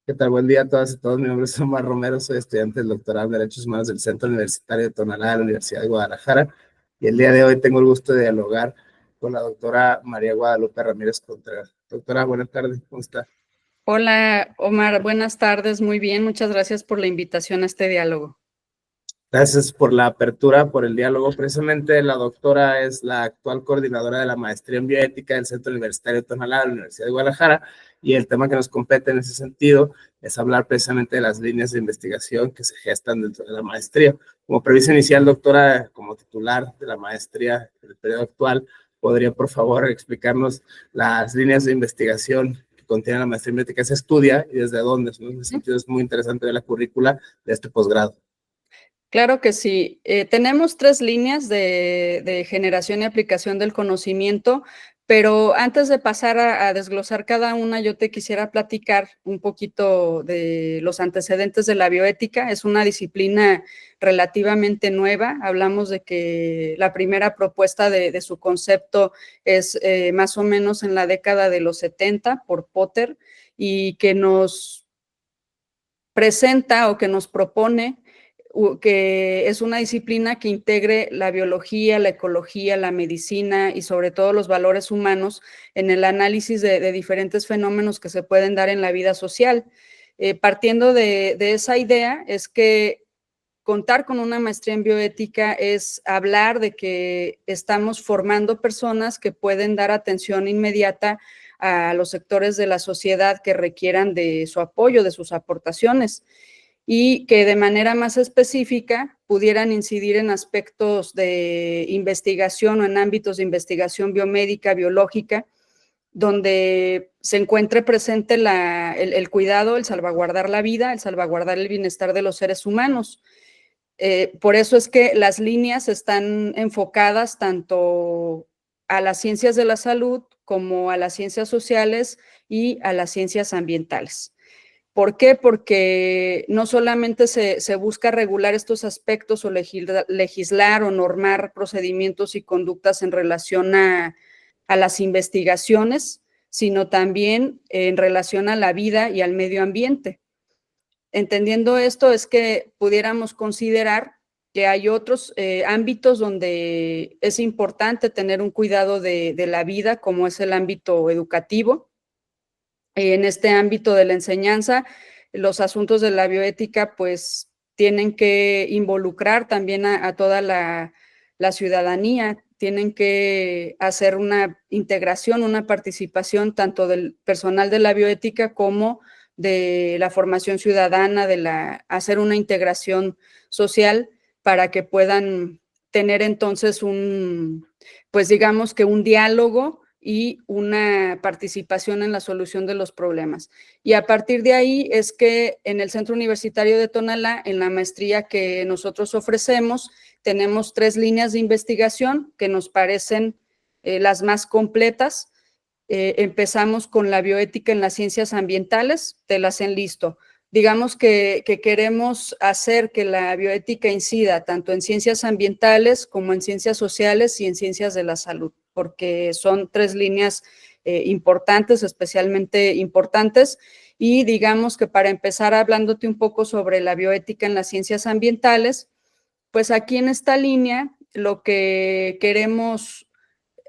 ¿Qué tal? Buen día a todas y todos. Mi nombre es Omar Romero, soy estudiante del doctorado en Derechos Humanos del Centro Universitario de Tonalá de la Universidad de Guadalajara. Y el día de hoy tengo el gusto de dialogar con la doctora María Guadalupe Ramírez Contreras. Doctora, buenas tardes, ¿cómo está? Hola, Omar, buenas tardes, muy bien, muchas gracias por la invitación a este diálogo. Gracias por la apertura, por el diálogo. Precisamente la doctora es la actual coordinadora de la maestría en bioética del Centro Universitario de Tonalá de la Universidad de Guadalajara, y el tema que nos compete en ese sentido es hablar precisamente de las líneas de investigación que se gestan dentro de la maestría. Como premisa inicial, doctora, como titular de la maestría del periodo actual, ¿podría por favor explicarnos las líneas de investigación que contiene la maestría en bioética que se estudia y desde dónde? ¿No? En ese sentido es muy interesante ver la currícula de este posgrado. Claro que sí. Tenemos 3 líneas de generación y aplicación del conocimiento, pero antes de pasar a desglosar cada una, yo te quisiera platicar un poquito de los antecedentes de la bioética. Es una disciplina relativamente nueva. Hablamos de que la primera propuesta de su concepto es más o menos en la década de los 70 por Potter, y que nos presenta o que nos propone que es una disciplina que integre la biología, la ecología, la medicina y sobre todo los valores humanos en el análisis de diferentes fenómenos que se pueden dar en la vida social. Partiendo de esa idea es que contar con una maestría en bioética es hablar de que estamos formando personas que pueden dar atención inmediata a los sectores de la sociedad que requieran de su apoyo, de sus aportaciones, y que de manera más específica pudieran incidir en aspectos de investigación o en ámbitos de investigación biomédica, biológica, donde se encuentre presente el cuidado, el salvaguardar la vida, el salvaguardar el bienestar de los seres humanos. Por eso es que las líneas están enfocadas tanto a las ciencias de la salud como a las ciencias sociales y a las ciencias ambientales. ¿Por qué? Porque no solamente se busca regular estos aspectos o legislar o normar procedimientos y conductas en relación a las investigaciones, sino también en relación a la vida y al medio ambiente. Entendiendo esto es que pudiéramos considerar que hay otros ámbitos donde es importante tener un cuidado de la vida, como es el ámbito educativo. En este ámbito de la enseñanza, los asuntos de la bioética pues tienen que involucrar también a toda la ciudadanía, tienen que hacer una integración, una participación tanto del personal de la bioética como de la formación ciudadana, hacer una integración social para que puedan tener entonces pues digamos que un diálogo y una participación en la solución de los problemas. Y a partir de ahí es que en el Centro Universitario de Tonalá, en la maestría que nosotros ofrecemos, tenemos 3 líneas de investigación que nos parecen las más completas. Empezamos con la bioética en las ciencias ambientales, te las enlisto. Digamos que queremos hacer que la bioética incida tanto en ciencias ambientales como en ciencias sociales y en ciencias de la salud, porque son 3 líneas importantes, especialmente importantes. Y digamos que para empezar hablándote un poco sobre la bioética en las ciencias ambientales, pues aquí en esta línea lo que queremos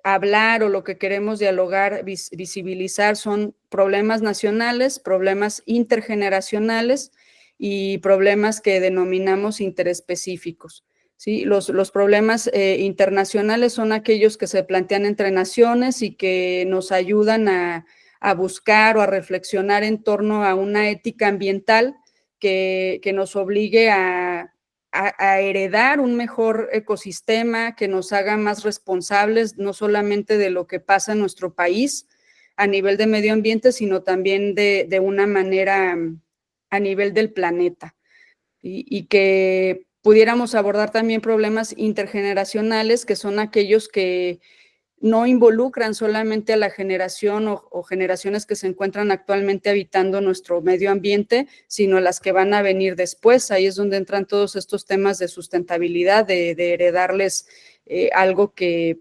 hablar o lo que queremos dialogar, visibilizar son problemas nacionales, problemas intergeneracionales y problemas que denominamos interespecíficos. ¿Sí? Los problemas internacionales son aquellos que se plantean entre naciones y que nos ayudan a buscar o a reflexionar en torno a una ética ambiental que nos obligue a heredar un mejor ecosistema, que nos haga más responsables, no solamente de lo que pasa en nuestro país a nivel de medio ambiente, sino también de una manera a nivel del planeta. Y que pudiéramos abordar también problemas intergeneracionales, que son aquellos que no involucran solamente a la generación o generaciones que se encuentran actualmente habitando nuestro medio ambiente, sino las que van a venir después. Ahí es donde entran todos estos temas de sustentabilidad, de heredarles algo que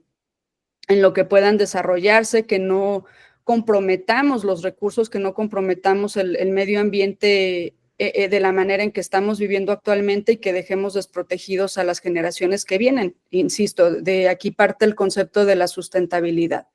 en lo que puedan desarrollarse, que no comprometamos los recursos, que no comprometamos el medio ambiente de la manera en que estamos viviendo actualmente y que dejemos desprotegidos a las generaciones que vienen. Insisto, de aquí parte el concepto de la sustentabilidad.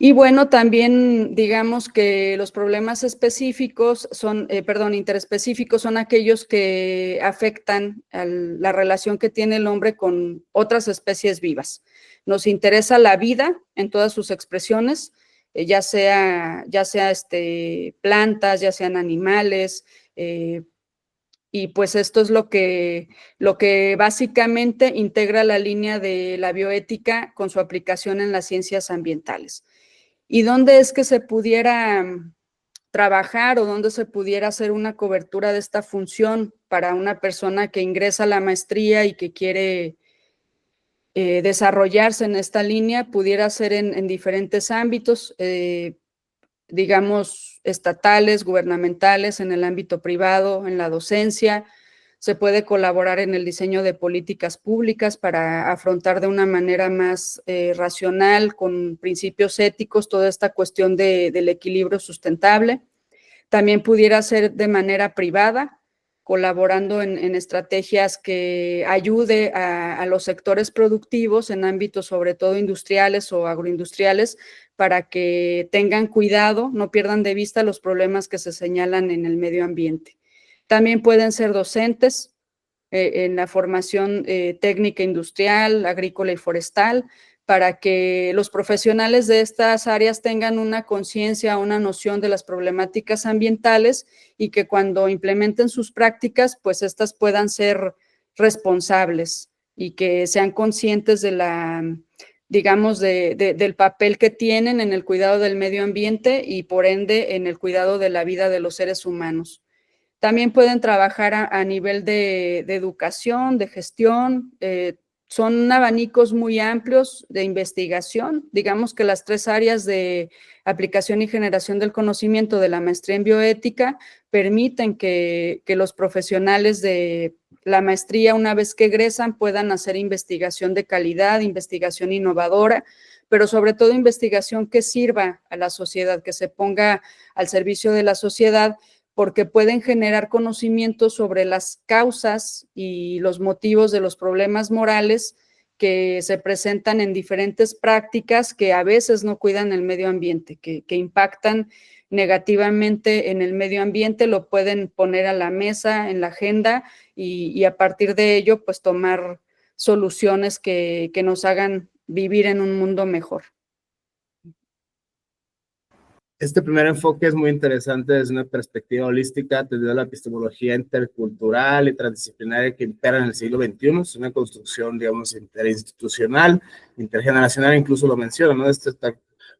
Y bueno, también digamos que los problemas específicos son, interespecíficos son aquellos que afectan a la relación que tiene el hombre con otras especies vivas. Nos interesa la vida en todas sus expresiones, ya sea plantas, ya sean animales, y pues esto es lo que básicamente integra la línea de la bioética con su aplicación en las ciencias ambientales. ¿Y dónde es que se pudiera trabajar o dónde se pudiera hacer una cobertura de esta función para una persona que ingresa a la maestría y que quiere desarrollarse en esta línea? Pudiera ser en diferentes ámbitos, digamos, estatales, gubernamentales, en el ámbito privado, en la docencia. Se puede colaborar en el diseño de políticas públicas para afrontar de una manera más racional, con principios éticos, toda esta cuestión del equilibrio sustentable. También pudiera ser de manera privada, colaborando en estrategias que ayude a los sectores productivos en ámbitos sobre todo industriales o agroindustriales, para que tengan cuidado, no pierdan de vista los problemas que se señalan en el medio ambiente. También pueden ser docentes en la formación técnica industrial, agrícola y forestal, para que los profesionales de estas áreas tengan una conciencia, una noción de las problemáticas ambientales y que cuando implementen sus prácticas, pues estas puedan ser responsables y que sean conscientes de digamos, del papel que tienen en el cuidado del medio ambiente y por ende en el cuidado de la vida de los seres humanos. También pueden trabajar a nivel de educación, de gestión. Son abanicos muy amplios de investigación. Digamos que las 3 áreas de aplicación y generación del conocimiento de la maestría en bioética permiten que los profesionales de la maestría, una vez que egresan, puedan hacer investigación de calidad, investigación innovadora, pero sobre todo investigación que sirva a la sociedad, que se ponga al servicio de la sociedad, porque pueden generar conocimiento sobre las causas y los motivos de los problemas morales que se presentan en diferentes prácticas que a veces no cuidan el medio ambiente, que impactan negativamente en el medio ambiente, lo pueden poner a la mesa, en la agenda, y a partir de ello, pues tomar soluciones que nos hagan vivir en un mundo mejor. Este primer enfoque es muy interesante desde una perspectiva holística, atendiendo a la epistemología intercultural y transdisciplinaria que impera en el siglo XXI. Es una construcción, digamos, interinstitucional, intergeneracional, incluso lo menciona, ¿no?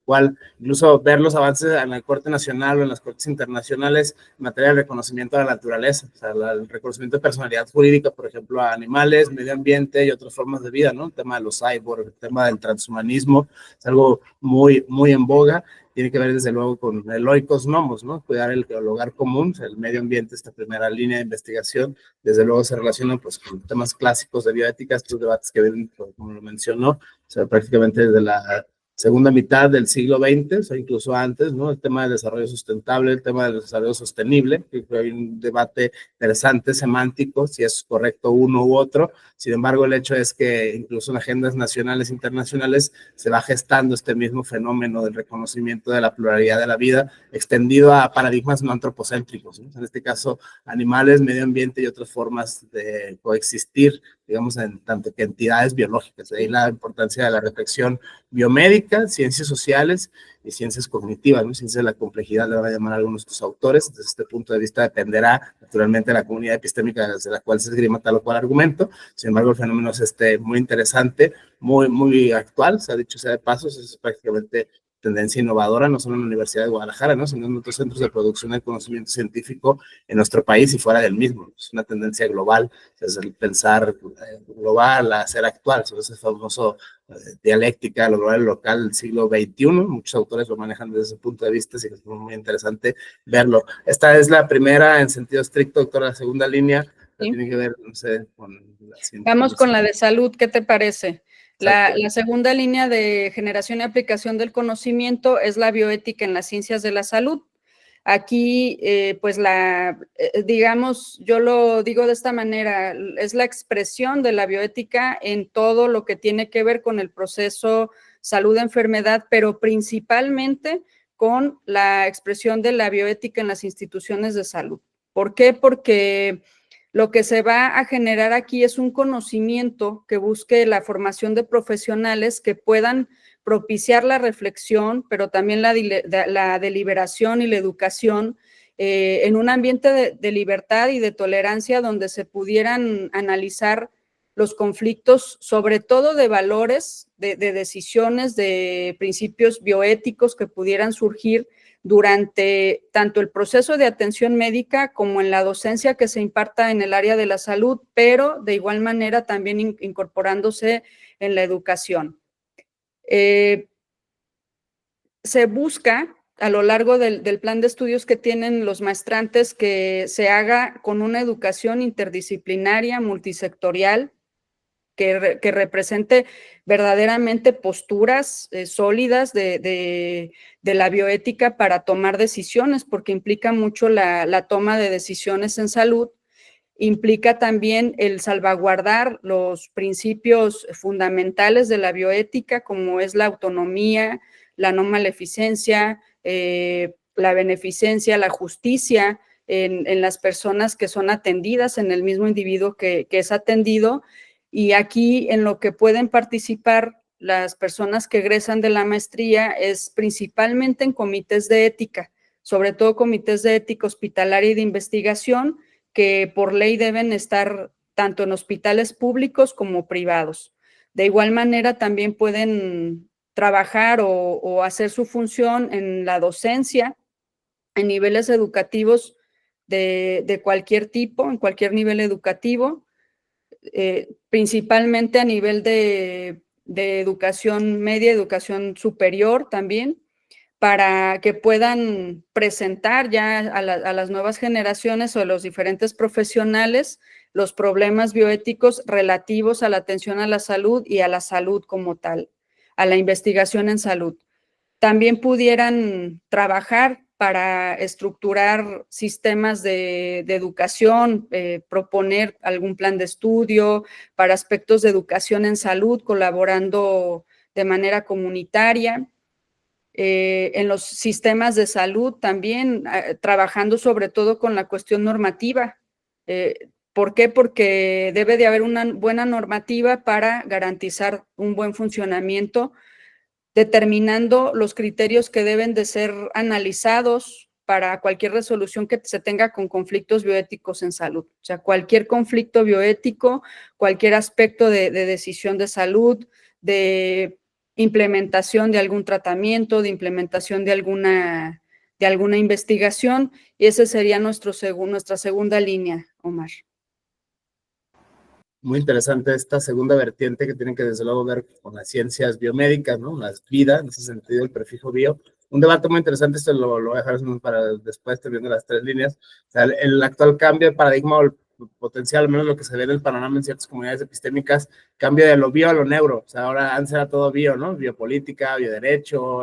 Cual, incluso ver los avances en la Corte Nacional o en las Cortes Internacionales en materia de reconocimiento de la naturaleza, o sea, el reconocimiento de personalidad jurídica, por ejemplo, a animales, medio ambiente y otras formas de vida, ¿no? El tema de los cyborgs, el tema del transhumanismo, es algo muy, muy en boga. Tiene que ver desde luego con el oikos nomos, ¿no? Cuidar el hogar común, el medio ambiente, esta primera línea de investigación, desde luego se relaciona pues con temas clásicos de bioética, estos debates que vienen, como lo mencionó, o sea, prácticamente desde la segunda mitad del siglo XX, o sea, incluso antes, ¿no? El tema del desarrollo sustentable, el tema del desarrollo sostenible, que hay un debate interesante, semántico, si es correcto uno u otro. Sin embargo, el hecho es que incluso en agendas nacionales e internacionales se va gestando este mismo fenómeno del reconocimiento de la pluralidad de la vida, extendido a paradigmas no antropocéntricos, ¿no? En este caso, animales, medio ambiente y otras formas de coexistir, digamos, en tanto que entidades biológicas. De ahí la importancia de la reflexión biomédica, ciencias sociales y ciencias cognitivas, ¿no? Ciencias de la complejidad, le van a llamar a algunos de tus autores. Desde este punto de vista dependerá, naturalmente, de la comunidad epistémica desde la cual se esgrima tal o cual argumento. Sin embargo, el fenómeno es muy interesante, muy, muy actual, se ha dicho sea de paso, es prácticamente tendencia innovadora, no solo en la Universidad de Guadalajara, ¿no? Sino en otros centros de producción del conocimiento científico en nuestro país y fuera del mismo. Es una tendencia global, es el pensar global a ser actual, sobre ese famoso dialéctica, lo global y local del siglo XXI. Muchos autores lo manejan desde ese punto de vista, así que es muy interesante verlo. Esta es la primera en sentido estricto, doctora, la segunda línea, ¿Sí? Tiene que ver, no sé, con la Vamos con la de salud, ¿qué te parece? La segunda línea de generación y aplicación del conocimiento es la bioética en las ciencias de la salud. Aquí, pues digamos, yo lo digo de esta manera, es la expresión de la bioética en todo lo que tiene que ver con el proceso salud-enfermedad, pero principalmente con la expresión de la bioética en las instituciones de salud. ¿Por qué? Porque lo que se va a generar aquí es un conocimiento que busque la formación de profesionales que puedan propiciar la reflexión, pero también la deliberación y la educación en un ambiente de libertad y de tolerancia donde se pudieran analizar los conflictos, sobre todo de valores, de decisiones, de principios bioéticos que pudieran surgir durante tanto el proceso de atención médica como en la docencia que se imparta en el área de la salud, pero de igual manera también incorporándose en la educación. Se busca a lo largo del plan de estudios que tienen los maestrantes que se haga con una educación interdisciplinaria, multisectorial, que represente verdaderamente posturas sólidas de la bioética para tomar decisiones, porque implica mucho la toma de decisiones en salud, implica también el salvaguardar los principios fundamentales de la bioética, como es la autonomía, la no maleficencia, la beneficencia, la justicia en las personas que son atendidas, en el mismo individuo que es atendido. Y aquí en lo que pueden participar las personas que egresan de la maestría es principalmente en comités de ética, sobre todo comités de ética hospitalaria y de investigación, que por ley deben estar tanto en hospitales públicos como privados. De igual manera también pueden trabajar o hacer su función en la docencia, en niveles educativos de cualquier tipo, en cualquier nivel educativo, principalmente a nivel de educación media, educación superior también, para que puedan presentar ya a las nuevas generaciones o a los diferentes profesionales los problemas bioéticos relativos a la atención a la salud y a la salud como tal, a la investigación en salud. También pudieran trabajar para estructurar sistemas de educación, proponer algún plan de estudio para aspectos de educación en salud, colaborando de manera comunitaria. En los sistemas de salud también, trabajando sobre todo con la cuestión normativa. ¿Por qué? Porque debe de haber una buena normativa para garantizar un buen funcionamiento, determinando los criterios que deben de ser analizados para cualquier resolución que se tenga con conflictos bioéticos en salud. O sea, cualquier conflicto bioético, cualquier aspecto de decisión de salud, de implementación de algún tratamiento, de implementación de alguna investigación, y esa sería nuestra segunda línea, Omar. Muy interesante esta segunda vertiente que tiene que desde luego ver con las ciencias biomédicas, ¿no? Las vida, en ese sentido, el prefijo bio. Un debate muy interesante, esto lo voy a dejar para después, viendo las tres líneas. O sea, el actual cambio de paradigma o el potencial, al menos lo que se ve en el panorama en ciertas comunidades epistémicas, cambio de lo bio a lo neuro. O sea, ahora antes era todo bio, ¿no? Biopolítica, bioderecho,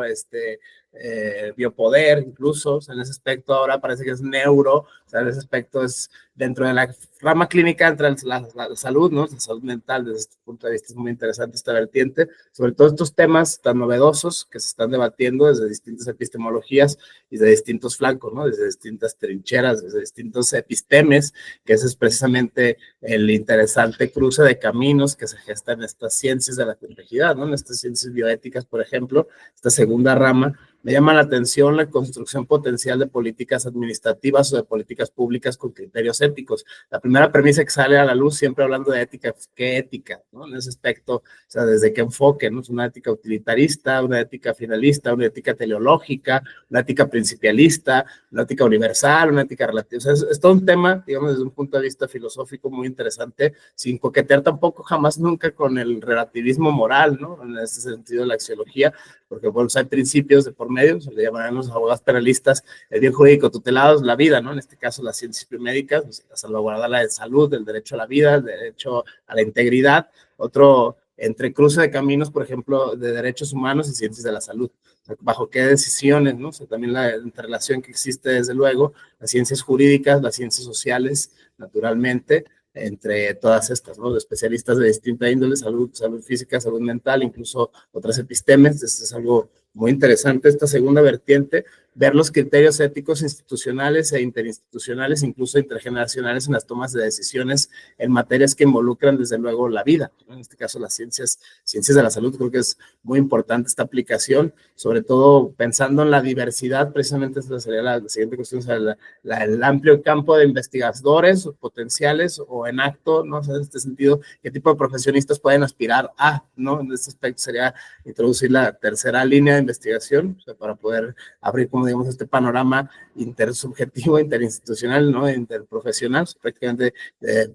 biopoder, incluso. O sea, en ese aspecto ahora parece que es neuro. O sea, en ese aspecto es dentro de la rama clínica, entre la salud, ¿no? La salud mental, desde este punto de vista es muy interesante esta vertiente, sobre todo estos temas tan novedosos que se están debatiendo desde distintas epistemologías y de distintos flancos, ¿no? Desde distintas trincheras, desde distintos epistemes, que ese es precisamente el interesante cruce de caminos que se gestan en estas ciencias de la complejidad, ¿no? En estas ciencias bioéticas, por ejemplo, esta segunda rama. Me llama la atención la construcción potencial de políticas administrativas o de políticas públicas con criterios éticos. La primera premisa que sale a la luz, siempre hablando de ética, ¿qué ética? ¿No? En ese aspecto, o sea, desde qué enfoque, ¿no? Es una ética utilitarista, una ética finalista, una ética teleológica, una ética principialista, una ética universal, una ética relativa. O sea, es todo un tema, digamos, desde un punto de vista filosófico muy interesante, sin coquetear tampoco jamás nunca con el relativismo moral, ¿no? En ese sentido de la axiología, porque bueno, hay principios de por medio, se le llamarán los abogados penalistas, el bien jurídico tutelado es la vida, ¿no? En este caso las ciencias biomédicas, pues, la salvaguarda la de salud, el derecho a la vida, el derecho a la integridad. Otro entrecruce de caminos, por ejemplo, de derechos humanos y ciencias de la salud. O sea, bajo qué decisiones, ¿no? O sea, también la interrelación que existe, desde luego, las ciencias jurídicas, las ciencias sociales, naturalmente, entre todas estas, ¿no? De especialistas de distinta índole, salud física, salud mental, incluso otras epistemes. Esto es algo muy interesante, esta segunda vertiente, ver los criterios éticos institucionales e interinstitucionales, incluso intergeneracionales, en las tomas de decisiones en materias que involucran, desde luego, la vida, ¿no? En este caso, las ciencias de la salud. Creo que es muy importante esta aplicación, sobre todo pensando en la diversidad. Precisamente esta sería la siguiente cuestión, o sea, el amplio campo de investigadores potenciales o en acto, ¿no? O sea, en este sentido, qué tipo de profesionistas pueden aspirar a, ¿no? En este aspecto sería introducir la tercera línea de investigación, o sea, para poder abrir, como digamos, este panorama intersubjetivo, interinstitucional, ¿no? Interprofesional, prácticamente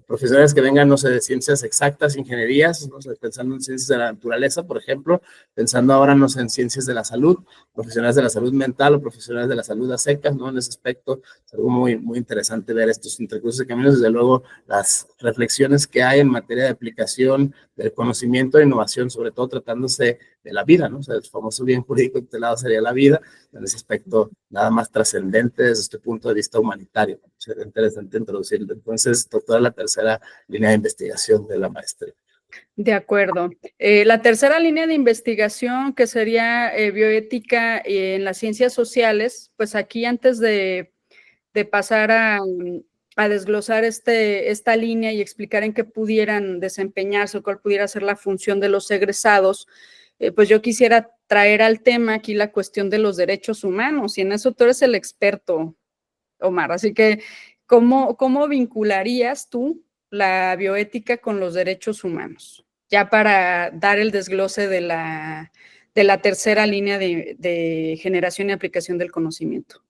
profesionales que vengan, no sé, de ciencias exactas, ingenierías, ¿no? O sea, pensando en ciencias de la naturaleza, por ejemplo, pensando ahora, no sé, en ciencias de la salud, profesionales de la salud mental o profesionales de la salud a secas, ¿no? En ese aspecto es algo muy, muy interesante ver estos intercursos de caminos, desde luego las reflexiones que hay en materia de aplicación del conocimiento e innovación, sobre todo tratándose de la vida, ¿no? O sea, el famoso bien jurídico tutelado sería la vida, en ese aspecto nada más trascendente desde este punto de vista humanitario. Sería interesante introducirlo. Entonces, doctora, la tercera línea de investigación de la maestría. De acuerdo. La tercera línea de investigación, que sería bioética en las ciencias sociales, pues aquí antes de pasar a desglosar esta línea y explicar en qué pudieran desempeñarse o cuál pudiera ser la función de los egresados, pues yo quisiera traer al tema aquí la cuestión de los derechos humanos, y en eso tú eres el experto, Omar. Así que, ¿cómo vincularías tú la bioética con los derechos humanos? Ya para dar el desglose de la tercera línea de generación y aplicación del conocimiento.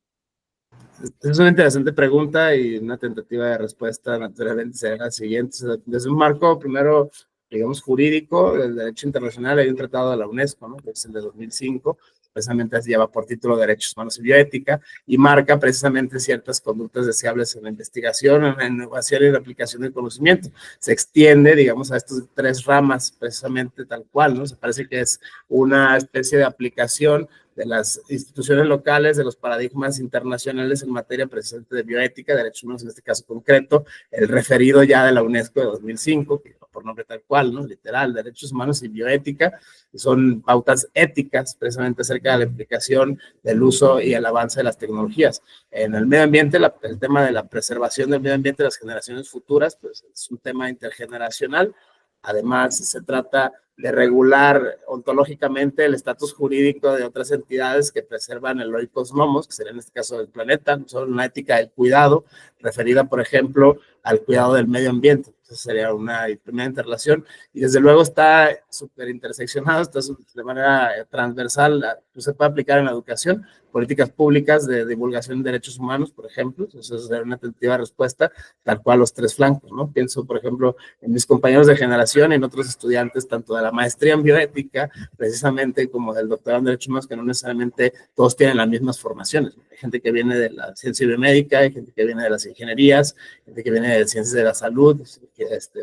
Es una interesante pregunta y una tentativa de respuesta naturalmente será la siguiente. Desde un marco, primero, digamos, jurídico, del derecho internacional, hay un tratado de la UNESCO, ¿no? Que es el de 2005, precisamente lleva por título Derechos Humanos y Bioética, y marca precisamente ciertas conductas deseables en la investigación, en la innovación y en la aplicación del conocimiento. Se extiende, digamos, a estas tres ramas, precisamente tal cual, ¿no? Se parece que es una especie de aplicación de las instituciones locales, de los paradigmas internacionales en materia precisamente de bioética, derechos humanos en este caso concreto, el referido ya de la UNESCO de 2005, que por nombre tal cual, ¿no? Literal, derechos humanos y bioética, son pautas éticas precisamente acerca de la implicación del uso y el avance de las tecnologías. En el medio ambiente, el tema de la preservación del medio ambiente de las generaciones futuras, pues es un tema intergeneracional. Además, se trata de regular ontológicamente el estatus jurídico de otras entidades que preservan el oikos nomos, que sería en este caso el planeta, son una ética del cuidado, referida, por ejemplo, al cuidado del medio ambiente. Entonces sería una primera interrelación, y desde luego está súper interseccionado, está de manera transversal, pues se puede aplicar en la educación, políticas públicas de divulgación de derechos humanos, por ejemplo. Eso sería una tentativa respuesta, tal cual los tres flancos, ¿no? Pienso, por ejemplo, en mis compañeros de generación, en otros estudiantes, tanto de la maestría en bioética, precisamente como del doctorado en derechos humanos, que no necesariamente todos tienen las mismas formaciones. Hay gente que viene de la ciencia biomédica, hay gente que viene de las ingenierías, gente que viene de ciencias de la salud,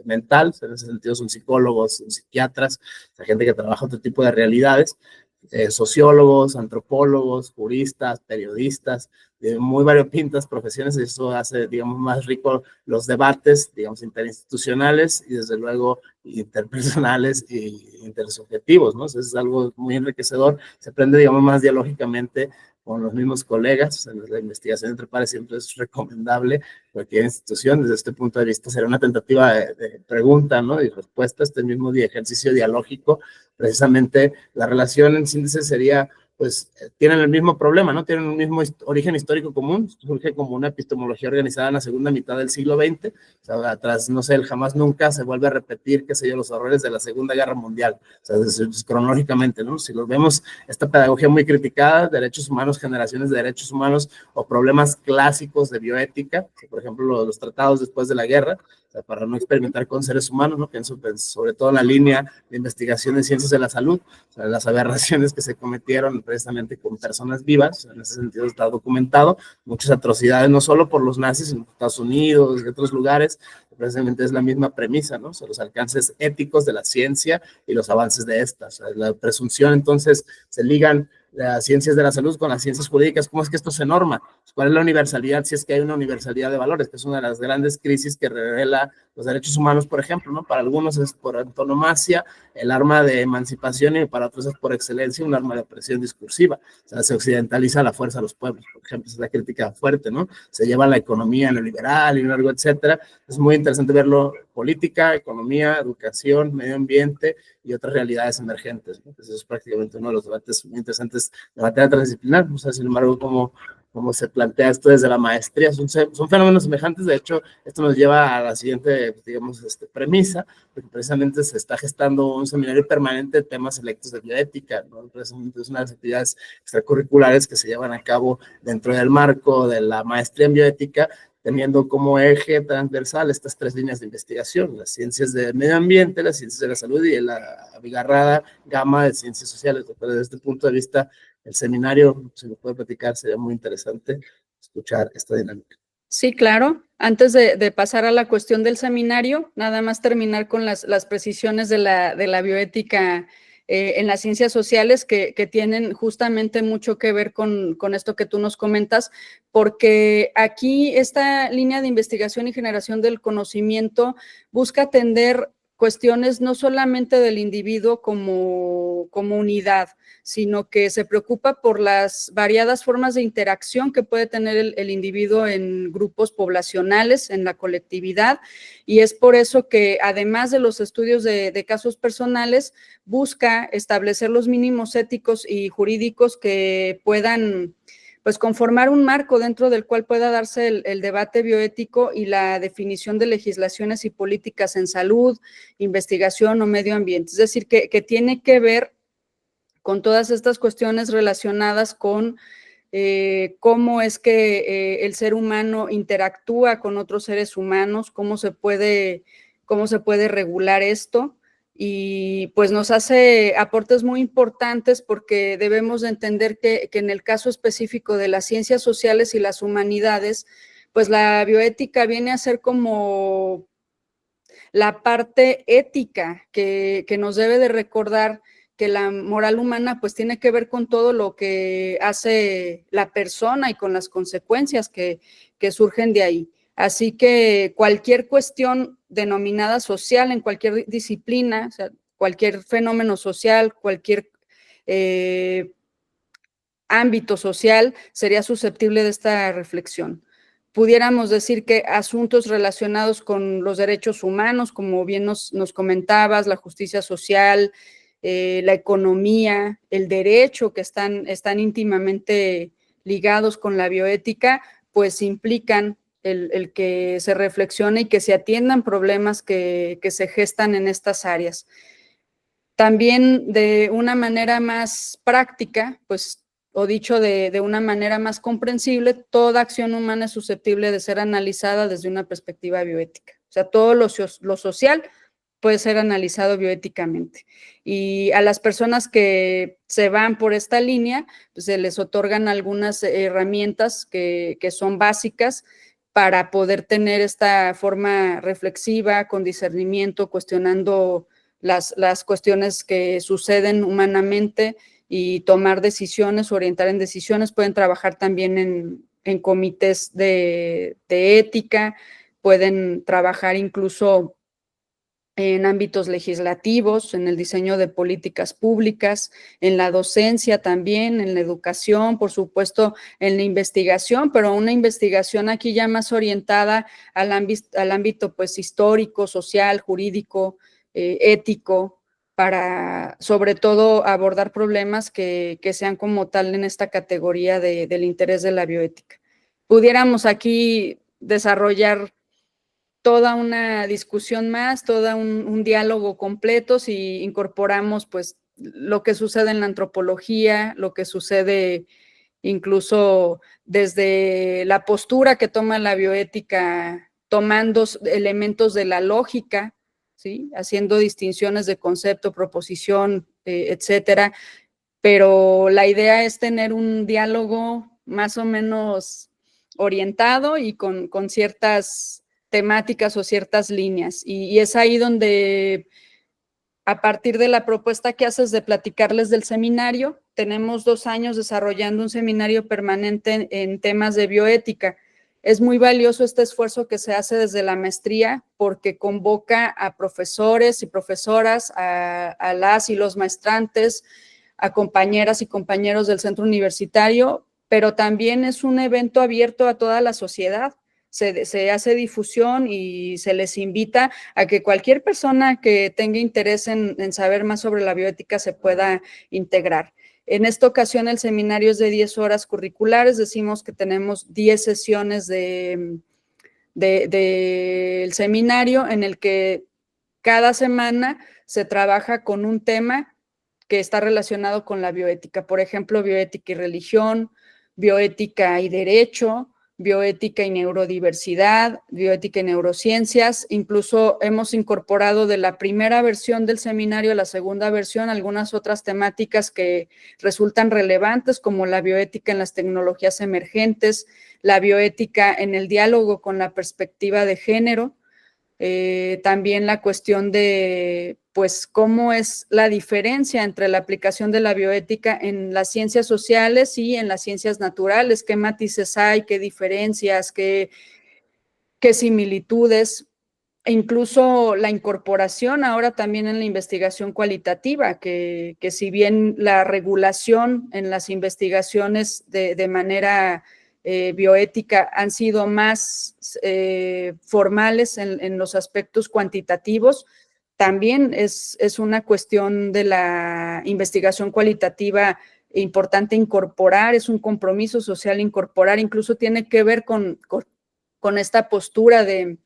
mental, en ese sentido son psicólogos, son psiquiatras, hay gente que trabaja otro tipo de realidades, sociólogos, antropólogos, juristas, periodistas, de muy variopintas profesiones, y eso hace, digamos, más rico los debates, digamos, interinstitucionales y desde luego interpersonales y intersubjetivos, ¿no? Eso es algo muy enriquecedor, se aprende, digamos, más dialógicamente con los mismos colegas. La investigación entre pares siempre es recomendable. Cualquier institución, desde este punto de vista, será una tentativa de pregunta, ¿no? Y respuesta, este mismo ejercicio dialógico. Precisamente la relación en síntesis sería, pues, tienen el mismo problema, ¿no? Tienen un mismo origen histórico común, surge como una epistemología organizada en la segunda mitad del siglo XX, o sea, tras, no sé, el jamás nunca se vuelve a repetir, qué sé yo, los horrores de la Segunda Guerra Mundial, o sea, cronológicamente, ¿no? Si los vemos, esta pedagogía muy criticada, derechos humanos, generaciones de derechos humanos o problemas clásicos de bioética, por ejemplo, los tratados después de la guerra, o sea, para no experimentar con seres humanos, ¿no? Pienso pues, sobre todo en la línea de investigación de ciencias de la salud, o sea, las aberraciones que se cometieron precisamente con personas vivas, en ese sentido está documentado, muchas atrocidades, no solo por los nazis, sino en Estados Unidos, y otros lugares, precisamente es la misma premisa, ¿no? O sea, los alcances éticos de la ciencia y los avances de estas, o sea, la presunción, entonces, se ligan las ciencias de la salud con las ciencias jurídicas. ¿Cómo es que esto se norma? ¿Cuál es la universalidad? Si es que hay una universalidad de valores, que es una de las grandes crisis que revela los derechos humanos, por ejemplo, ¿no? Para algunos es por antonomasia el arma de emancipación y para otros es por excelencia un arma de opresión discursiva. O sea, se occidentaliza la fuerza de los pueblos, por ejemplo, esa es la crítica fuerte, ¿no? Se lleva la economía neoliberal y algo, etcétera. Es muy interesante verlo, política, economía, educación, medio ambiente y otras realidades emergentes, ¿no? Eso es prácticamente uno de los debates muy interesantes de materia transdisciplinar. O sea, sin embargo, como se plantea esto desde la maestría, son fenómenos semejantes. De hecho, esto nos lleva a la siguiente, digamos, premisa, porque precisamente se está gestando un seminario permanente de temas selectos de bioética, ¿no? Precisamente es una de las actividades extracurriculares que se llevan a cabo dentro del marco de la maestría en bioética, teniendo como eje transversal estas tres líneas de investigación: las ciencias del medio ambiente, las ciencias de la salud y la abigarrada gama de ciencias sociales. Desde este punto de vista, el seminario, si me puede platicar, sería muy interesante escuchar esta dinámica. Sí, claro. Antes de pasar a la cuestión del seminario, nada más terminar con las precisiones de la bioética en las ciencias sociales que tienen justamente mucho que ver con esto que tú nos comentas, porque aquí esta línea de investigación y generación del conocimiento busca atender cuestiones no solamente del individuo como unidad, sino que se preocupa por las variadas formas de interacción que puede tener el individuo en grupos poblacionales, en la colectividad, y es por eso que además de los estudios de casos personales, busca establecer los mínimos éticos y jurídicos que puedan pues conformar un marco dentro del cual pueda darse el debate bioético y la definición de legislaciones y políticas en salud, investigación o medio ambiente. Es decir, que tiene que ver con todas estas cuestiones relacionadas con cómo es que el ser humano interactúa con otros seres humanos, cómo se puede regular esto, y pues nos hace aportes muy importantes porque debemos de entender que en el caso específico de las ciencias sociales y las humanidades, pues la bioética viene a ser como la parte ética que nos debe de recordar que la moral humana pues tiene que ver con todo lo que hace la persona y con las consecuencias que surgen de ahí. Así que cualquier cuestión denominada social en cualquier disciplina, o sea, cualquier fenómeno social, cualquier ámbito social sería susceptible de esta reflexión. Pudiéramos decir que asuntos relacionados con los derechos humanos, como bien nos comentabas, la justicia social, la economía, el derecho, que están íntimamente ligados con la bioética, pues implican el que se reflexione y que se atiendan problemas que se gestan en estas áreas. También de una manera más práctica, pues, o dicho de una manera más comprensible, toda acción humana es susceptible de ser analizada desde una perspectiva bioética. O sea, todo lo social puede ser analizado bioéticamente. Y a las personas que se van por esta línea, pues se les otorgan algunas herramientas que son básicas para poder tener esta forma reflexiva, con discernimiento, cuestionando las cuestiones que suceden humanamente y tomar decisiones, orientar en decisiones. Pueden trabajar también en comités de ética, pueden trabajar incluso en ámbitos legislativos, en el diseño de políticas públicas, en la docencia también, en la educación, por supuesto, en la investigación, pero una investigación aquí ya más orientada al ámbito pues histórico, social, jurídico, ético, para sobre todo abordar problemas que sean como tal en esta categoría del interés de la bioética. Pudiéramos aquí desarrollar toda una discusión más, todo un diálogo completo si incorporamos pues lo que sucede en la antropología, lo que sucede incluso desde la postura que toma la bioética tomando elementos de la lógica, ¿sí? Haciendo distinciones de concepto, proposición, etcétera, pero la idea es tener un diálogo más o menos orientado y con ciertas temáticas o ciertas líneas, y es ahí donde, a partir de la propuesta que haces de platicarles del seminario, tenemos 2 años desarrollando un seminario permanente en temas de bioética. Es muy valioso este esfuerzo que se hace desde la maestría porque convoca a profesores y profesoras, a las y los maestrantes, a compañeras y compañeros del centro universitario, pero también es un evento abierto a toda la sociedad. Se hace difusión y se les invita a que cualquier persona que tenga interés en saber más sobre la bioética se pueda integrar. En esta ocasión el seminario es de 10 horas curriculares, decimos que tenemos 10 sesiones del seminario en el que cada semana se trabaja con un tema que está relacionado con la bioética. Por ejemplo, bioética y religión, bioética y derecho, bioética y neurodiversidad, bioética y neurociencias. Incluso hemos incorporado de la primera versión del seminario a la segunda versión algunas otras temáticas que resultan relevantes, como la bioética en las tecnologías emergentes, la bioética en el diálogo con la perspectiva de género, también la cuestión de, pues, cómo es la diferencia entre la aplicación de la bioética en las ciencias sociales y en las ciencias naturales, qué matices hay, qué diferencias, qué similitudes, e incluso la incorporación ahora también en la investigación cualitativa, que si bien la regulación en las investigaciones de manera bioética han sido más formales en los aspectos cuantitativos, también es una cuestión de la investigación cualitativa importante incorporar, es un compromiso social incorporar, incluso tiene que ver con esta postura de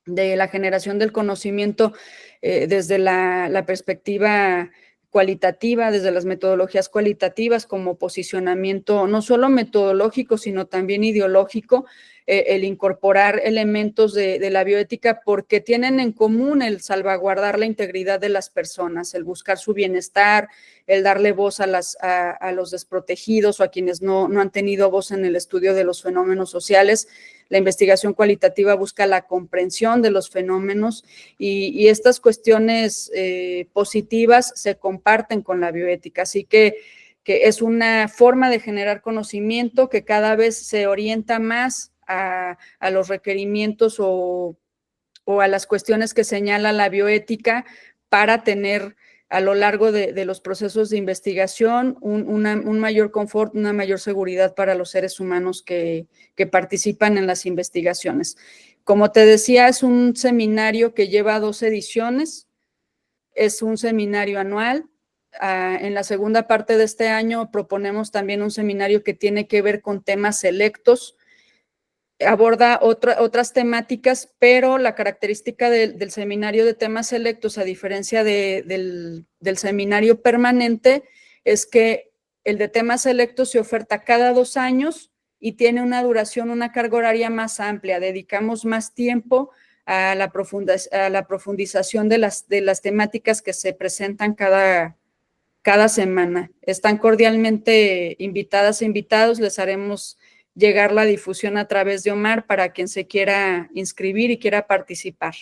la generación del conocimiento desde la perspectiva cualitativa, desde las metodologías cualitativas, como posicionamiento no solo metodológico, sino también ideológico, el incorporar elementos de la bioética, porque tienen en común el salvaguardar la integridad de las personas, el buscar su bienestar, el darle voz a los desprotegidos o a quienes no han tenido voz en el estudio de los fenómenos sociales. La investigación cualitativa busca la comprensión de los fenómenos y estas cuestiones positivas se comparten con la bioética, así que es una forma de generar conocimiento que cada vez se orienta más a los requerimientos o a las cuestiones que señala la bioética para tener a lo largo de los procesos de investigación un mayor confort, una mayor seguridad para los seres humanos que participan en las investigaciones. Como te decía, es un seminario que lleva 2 ediciones, es un seminario anual. En la segunda parte de este año proponemos también un seminario que tiene que ver con temas selectos, aborda otras temáticas, pero la característica del seminario de temas selectos, a diferencia del seminario permanente, es que el de temas selectos se oferta cada 2 años y tiene una duración, una carga horaria más amplia. Dedicamos más tiempo a la profundización de las temáticas que se presentan cada semana. Están cordialmente invitadas e invitados, les haremos llegar la difusión a través de Omar para quien se quiera inscribir y quiera participar.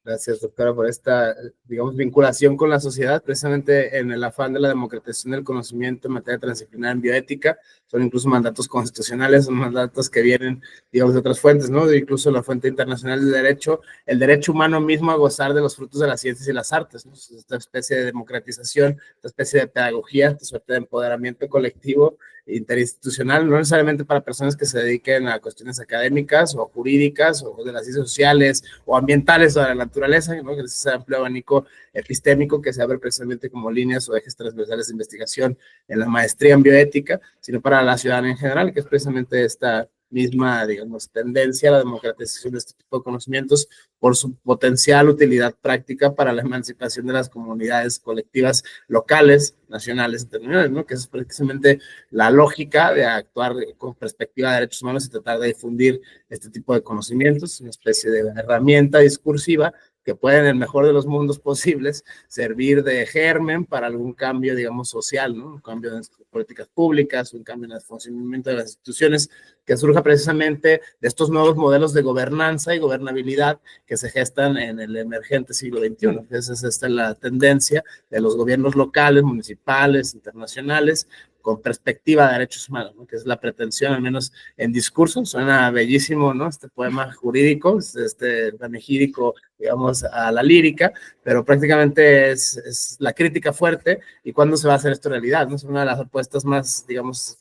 Gracias, doctora, por esta, digamos, vinculación con la sociedad, precisamente en el afán de la democratización del conocimiento en materia transdisciplinar en bioética. Son incluso mandatos constitucionales, son mandatos que vienen, digamos, de otras fuentes, ¿no? De incluso la fuente internacional del derecho, el derecho humano mismo a gozar de los frutos de las ciencias y las artes, ¿no? Esta especie de democratización, esta especie de pedagogía, esta suerte de empoderamiento colectivo interinstitucional, no necesariamente para personas que se dediquen a cuestiones académicas o jurídicas o de las ciencias sociales o ambientales o de la naturaleza, ¿no? Que es ese amplio abanico epistémico que se abre precisamente como líneas o ejes transversales de investigación en la maestría en bioética, sino para la ciudadanía en general, que es precisamente esta misma, digamos, tendencia a la democratización de este tipo de conocimientos por su potencial utilidad práctica para la emancipación de las comunidades colectivas locales, nacionales, internacionales, ¿no? Que es precisamente la lógica de actuar con perspectiva de derechos humanos y tratar de difundir este tipo de conocimientos, una especie de herramienta discursiva que puede, en el mejor de los mundos posibles, servir de germen para algún cambio, digamos, social, ¿no? Un cambio en las políticas públicas, un cambio en el funcionamiento de las instituciones, que surja precisamente de estos nuevos modelos de gobernanza y gobernabilidad que se gestan en el emergente siglo XXI. Esa es la tendencia de los gobiernos locales, municipales, internacionales, con perspectiva de derechos humanos, ¿no? Que es la pretensión, al menos en discurso. Suena bellísimo, ¿no? Este poema jurídico, este panegírico, digamos, a la lírica, pero prácticamente es la crítica fuerte. ¿Y cuándo se va a hacer esto realidad? ¿No? Es una de las apuestas más, digamos,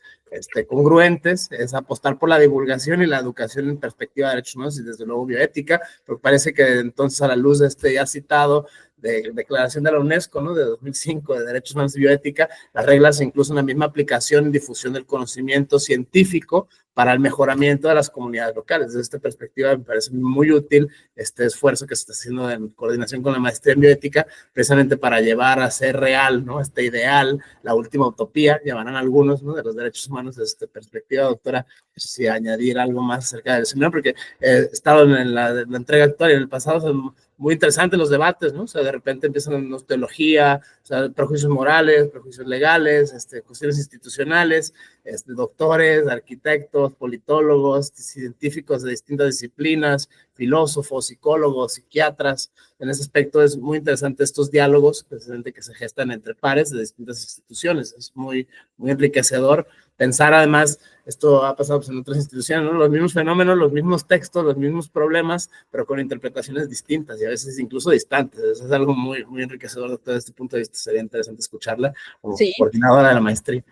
congruentes, es apostar por la divulgación y la educación en perspectiva de derechos humanos y desde luego bioética, porque parece que entonces, a la luz de este ya citado de declaración de la UNESCO, ¿no? De 2005 de derechos humanos y bioética, las reglas incluso una misma aplicación y difusión del conocimiento científico para el mejoramiento de las comunidades locales. Desde esta perspectiva me parece muy útil este esfuerzo que se está haciendo en coordinación con la maestría en bioética, precisamente para llevar a ser real, ¿no? Este ideal, la última utopía, llamarán algunos, ¿no? De los derechos humanos desde esta perspectiva. Doctora, si añadir algo más acerca del seminario, porque he estado en la entrega actual y en el pasado, son muy interesantes los debates, ¿no? O sea, de repente empiezan en teología, o sea, prejuicios morales, prejuicios legales, cuestiones institucionales, doctores, arquitectos, politólogos, científicos de distintas disciplinas, filósofos, psicólogos, psiquiatras. En ese aspecto es muy interesante estos diálogos, precisamente, que se gestan entre pares de distintas instituciones. Es muy, muy enriquecedor pensar, además, esto ha pasado pues en otras instituciones, ¿no? Los mismos fenómenos, los mismos textos, los mismos problemas, pero con interpretaciones distintas y a veces incluso distantes. Eso es algo muy, muy enriquecedor. Doctor, desde este punto de vista sería interesante escucharla como coordinadora de la maestría.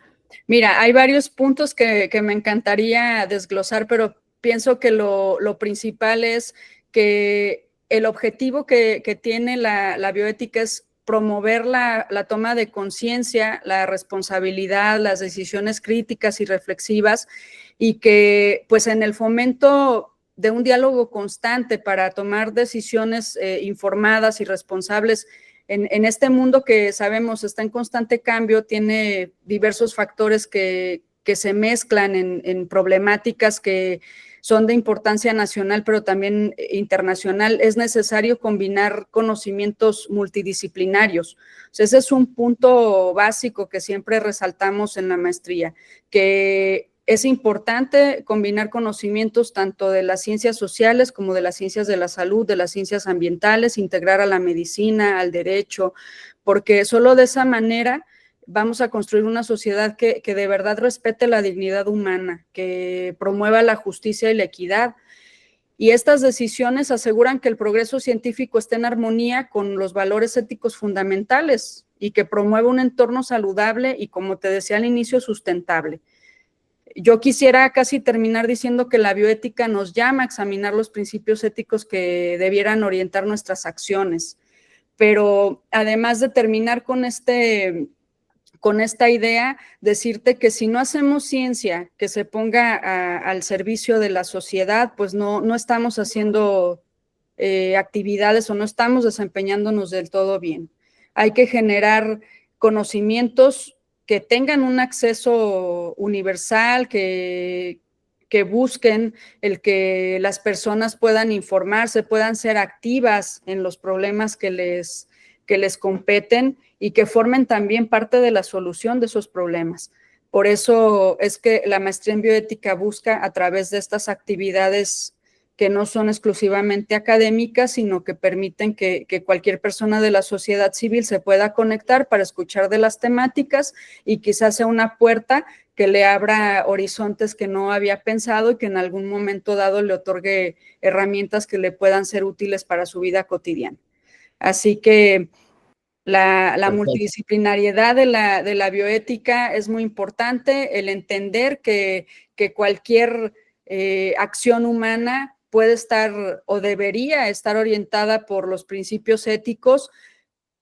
Mira, hay varios puntos que me encantaría desglosar, pero pienso que lo principal es que el objetivo que tiene la bioética es promover la toma de conciencia, la responsabilidad, las decisiones críticas y reflexivas, y que pues en el fomento de un diálogo constante para tomar decisiones informadas y responsables en este mundo que sabemos está en constante cambio, tiene diversos factores que se mezclan en problemáticas que son de importancia nacional, pero también internacional. Es necesario combinar conocimientos multidisciplinarios. O sea, ese es un punto básico que siempre resaltamos en la maestría, que es importante combinar conocimientos tanto de las ciencias sociales como de las ciencias de la salud, de las ciencias ambientales, integrar a la medicina, al derecho, porque solo de esa manera vamos a construir una sociedad que de verdad respete la dignidad humana, que promueva la justicia y la equidad. Y estas decisiones aseguran que el progreso científico esté en armonía con los valores éticos fundamentales y que promueva un entorno saludable y, como te decía al inicio, sustentable. Yo quisiera casi terminar diciendo que la bioética nos llama a examinar los principios éticos que debieran orientar nuestras acciones, pero además de terminar con esta idea, decirte que si no hacemos ciencia que se ponga al servicio de la sociedad, pues no estamos haciendo actividades o no estamos desempeñándonos del todo bien. Hay que generar conocimientos que tengan un acceso universal, que busquen el que las personas puedan informarse, puedan ser activas en los problemas que les competen y que formen también parte de la solución de esos problemas. Por eso es que la maestría en bioética busca, a través de estas actividades que no son exclusivamente académicas, sino que permiten que cualquier persona de la sociedad civil se pueda conectar para escuchar de las temáticas y quizás sea una puerta que le abra horizontes que no había pensado y que en algún momento dado le otorgue herramientas que le puedan ser útiles para su vida cotidiana. Así que la multidisciplinariedad de la bioética es muy importante, el entender que cualquier acción humana puede estar o debería estar orientada por los principios éticos.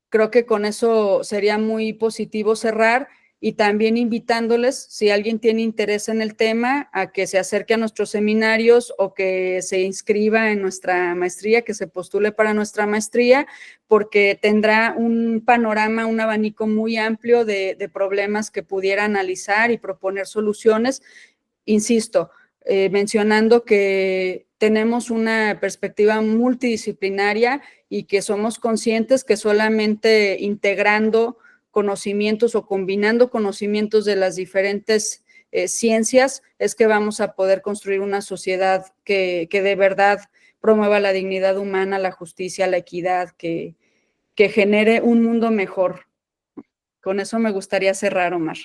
Creo que con eso sería muy positivo cerrar y también invitándoles, si alguien tiene interés en el tema, a que se acerque a nuestros seminarios o que se inscriba en nuestra maestría, que se postule para nuestra maestría, porque tendrá un panorama, un abanico muy amplio de problemas que pudiera analizar y proponer soluciones. Insisto, mencionando que tenemos una perspectiva multidisciplinaria y que somos conscientes que solamente integrando conocimientos o combinando conocimientos de las diferentes ciencias es que vamos a poder construir una sociedad que de verdad promueva la dignidad humana, la justicia, la equidad, que genere un mundo mejor. Con eso me gustaría cerrar, Omar.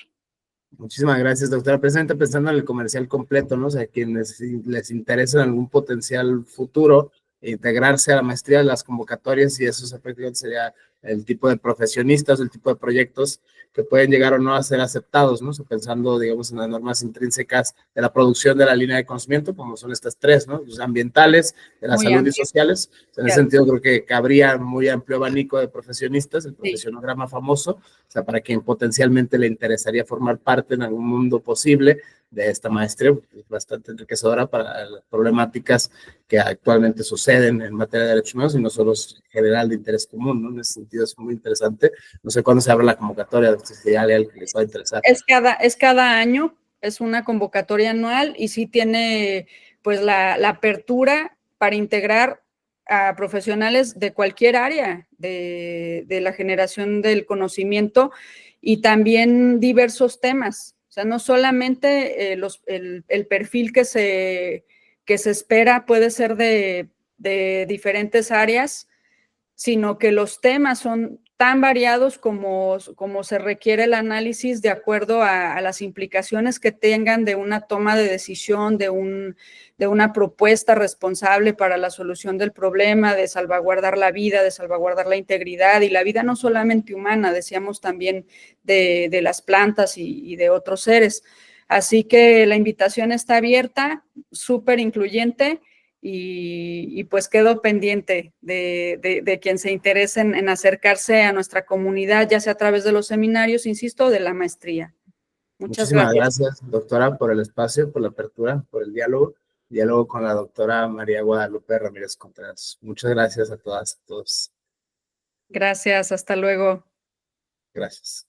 Muchísimas gracias, doctora. Precisamente pensando en el comercial completo, ¿no? O sea, quienes les interesa en algún potencial futuro integrarse a la maestría, las convocatorias, y eso efectivamente sería el tipo de profesionistas, el tipo de proyectos que pueden llegar o no a ser aceptados, ¿no? O sea, pensando, digamos, en las normas intrínsecas de la producción de la línea de conocimiento, como son estas tres, ¿no? Los ambientales, de la salud y sociales. En ese sentido, creo que cabría muy amplio abanico de profesionistas, el profesionograma famoso, o sea, para quien potencialmente le interesaría formar parte en algún mundo posible de esta maestría, es bastante enriquecedora para las problemáticas que actualmente suceden en materia de derechos humanos y no solo es general de interés común, ¿no? En ese sentido es muy interesante. No sé cuándo se abre la convocatoria, si hay alguien que les va a interesar. Es cada año, es una convocatoria anual y sí tiene pues la apertura para integrar a profesionales de cualquier área de la generación del conocimiento y también diversos temas. O sea, no solamente el perfil que se espera puede ser de diferentes áreas, sino que los temas son tan variados como se requiere el análisis de acuerdo a las implicaciones que tengan de una toma de decisión, de una propuesta responsable para la solución del problema, de salvaguardar la vida, de salvaguardar la integridad y la vida no solamente humana, decíamos también de las plantas y de otros seres. Así que la invitación está abierta, súper incluyente. Y pues quedo pendiente de quien se interese en acercarse a nuestra comunidad, ya sea a través de los seminarios, insisto, o de la maestría. Muchísimas gracias, doctora, por el espacio, por la apertura, por el diálogo con la doctora María Guadalupe Ramírez Contreras. Muchas gracias a todas, a todos. Gracias, hasta luego. Gracias.